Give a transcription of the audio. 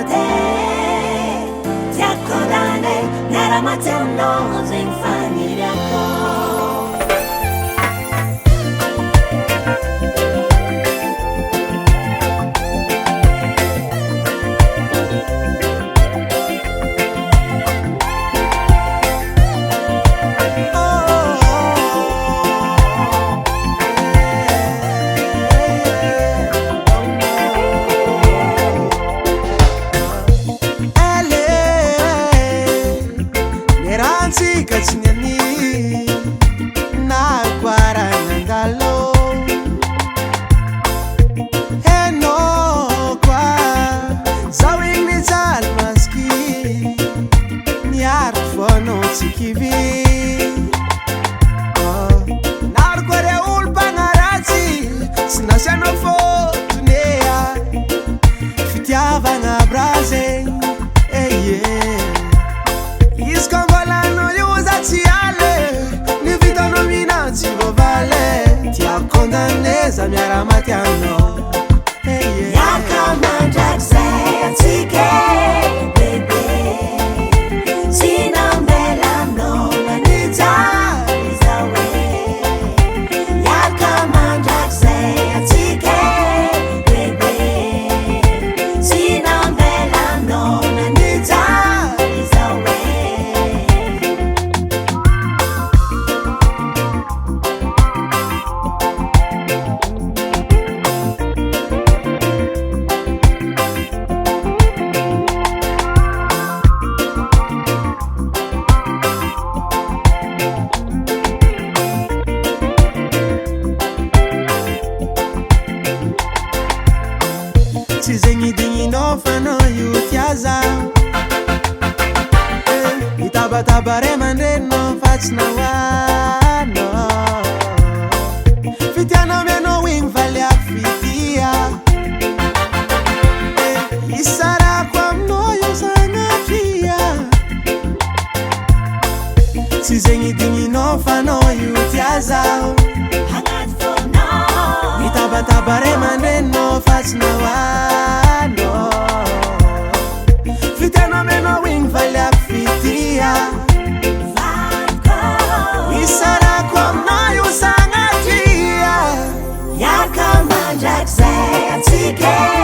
mate tiako dane nera mate no zin faniriako Kachinyani na kwara nangalo eno kwa zawini jalmaski ni arfono chikivi nar kware ulpangarati sinashano fotunea fitiava na braze Za miara matiano Yakamanda Zayatike baby Sina mbela no manita izawe Yakamanda Zayatike baby Sina mbela no manita izawe Chizengi dingi no fano yutiaza Itabata remande no fachna wano Fitiano meno wing valia fitia Isara kwa mnoyo sana kia Chizengi dingi no fano yutiaza Itabata remande no fachna wano Fitiano meno wing valia fitia Isara kwa mnoyo sana kia Yakamanda Zayatike